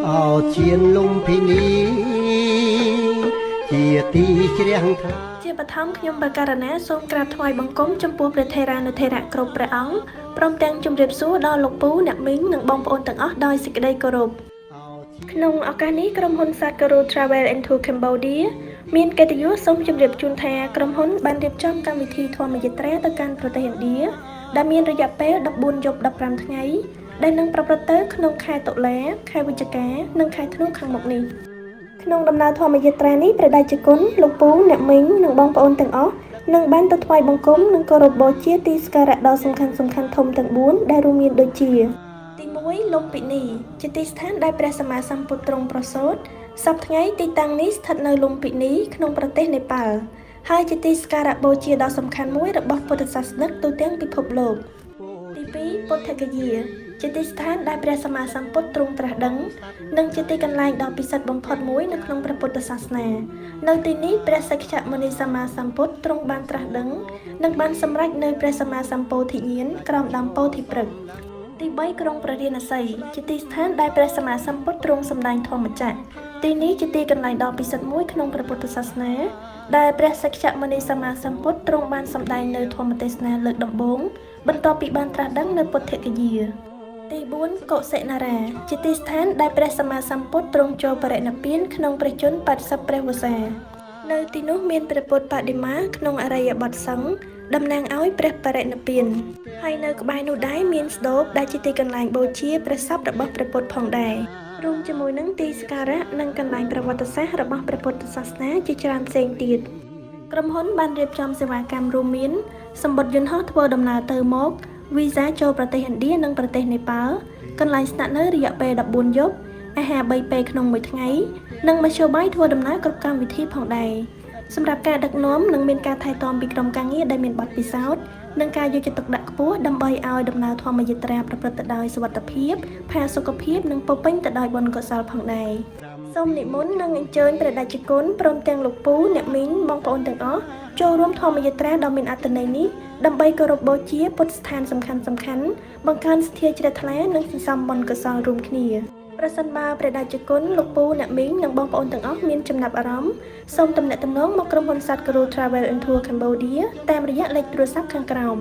អោជៀនលំភិនីជាទីជ្រះថ្លាជាបឋមខ្ញុំបករណាសូមក្រាបថ្វាយបង្គំចំពោះព្រះថេរានុថេរៈគ្រប់ព្រះអង្គព្រមទាំងជម្រាបសួរដល់លោកពូអ្នកមីងនិងបងប្អូនទាំងអស់ដោយសេចក្តីគោរពក្នុងឱកាសនេះក្រុមហ៊ុន Satguru Travel into Cambodia មានកិត្តិយសសូមជម្រាបជូនថាក្រុមហ៊ុនបានរៀបចំកម្មវិធីធម្មយាត្រាទៅកាន់ប្រទេសឥណ្ឌាដែលមានរយៈពេល14យប់15ថ្ងៃដែលនឹងប្រព្រឹត្តទៅក្នុងខែតុលាខែវិច្ឆិកានិងខែធ្នូខាងមុខនេះក្នុងដំណើរធម្មយាត្រានេះព្រះតេជគុណលោកពូអ្នកមីងនិងបងប្អូនទាំងអស់នឹងបានទៅថ្វាយបង្គំនិងគោរពបូជាទីសក្ការៈដ៏សំខាន់ធំទាំង4ដែលរួមមានដូចជាទី1លំពិនីជាទីស្ថានដែលព្រះសម្មាសម្ពុទ្ធទ្រង់ប្រសូតសប្តាហ៍ថ្ងៃទីតាំងនេះស្ថិតនៅលំពិនីក្នុងប្រទេសនេប៉ាល់ហើយជាទីសក្ការៈបូជាដ៏សំខាន់មួយរបស់ពុទ្ធសាសនិកទូទាំងពិភពលោកទី2ពុទ្ធគយាជាទីស្ថានដែលព្រះសម្មាសម្ពុទ្ធទ្រង់ត្រាស់ដឹងនិងជាទីកន្លែងដ៏ពិសិដ្ឋបំផុតមួយនៅក្នុងព្រះពុទ្ធសាសនានៅទីនេះព្រះសក្យមុនីសម្មាសម្ពុទ្ធទ្រង់បានត្រាស់ដឹងនិងបានសម្រេចនៅព្រះសម្មាសម្ពោធិញ្ញាណក្រោមដើមពោធិព្រឹក្សទី3ក្រុងព្រះរាណសីជាទីស្ថានដែលព្រះសម្មាសម្ពុទ្ធទ្រង់សម្ដែងធម្មចក្រទីនេះជាទីកន្លែងដ៏ពិសិដ្ឋមួយក្នុងព្រះពុទ្ធសាសនាដែលព្រះសក្យមុនីសម្មាសម្ពុទ្ធទ្រង់បានសម្ដែងនៅធម្មទេសនាលើកដំបូងបន្ទាប់ពីបានត្រាស់ដឹងនៅពុទ្ធគយាទី4កុសិនារាជាទីស្ថានដែលព្រះសម្មាសម្ពុទ្ធទ្រង់ចូលបរិនិព្វានក្នុងព្រះជន្ម80ព្រះវស្សានៅទីនោះមានព្រះពុទ្ធបដិមាក្នុងអរិយបថសង្ឃតំណាងឲ្យព្រះបរិនិព្វានហើយនៅក្បែរនោះដែរមានស្ទូបដែលជាទីកន្លែងបូជាព្រះសពរបស់ព្រះពុទ្ធផងដែររួមជាមួយនឹងទីសក្ការៈនិងកន្លែងប្រវត្តិសាស្ត្ររបស់ព្រះពុទ្ធសាសនាជាច្រើនផ្សេងទៀតក្រុមហ៊ុនបានរៀបចំសេវាកម្មរួមមានសម្បត្តិយន្តហោះធ្វើដំណើរទៅមកវីសាចូលប្រទេសឥណ្ឌានិងប្រទេសនេប៉ាល់កន្លែងស្នាក់នៅរយៈពេល14យប់អាហារ3ពេលក្នុងមួយថ្ងៃនិងមធ្យោបាយធ្វើដំណើរគ្រប់កម្មវិធីផងដែរសម្រាប់ការដឹកនាំនឹងមានការថែទាំពីក្រុមការងារដែលមានបទពិសោធន៍និងការយកចិត្តទុកដាក់ខ្ពស់ដើម្បីឲ្យដំណើរធម្មយាត្រាប្រព្រឹត្តទៅដោយសុវត្ថិភាពផាសុកភាពនិងពោរពេញទៅដោយបុណ្យកុសលផងដែរសូមនិមន្តនិងអញ្ជើញព្រះតេជគុណព្រមទាំងលោកពូអ្នកមីងបងប្អូនទាំងអស់ចូលរួមធម្មយាត្រាដ៏មានអត្ថន័យនេះដើម្បីគោរពបូជាពុទ្ធស្ថានសំខាន់បង្កើនសទ្ធាជ្រះថ្លានិងសន្សំបុណ្យកុសលរួមគ្នាប្រសិនបើព្រះតេជគុណលោកពូអ្នកមីងនិងបងប្អូនទាំងអស់មានចំណាប់អារម្មណ៍សូមទំនាក់ទំនងមកក្រុមហ៊ុន Satguru Travel into Cambodia តាមរយៈលេខទូរស័ព្ទខាងក្រោម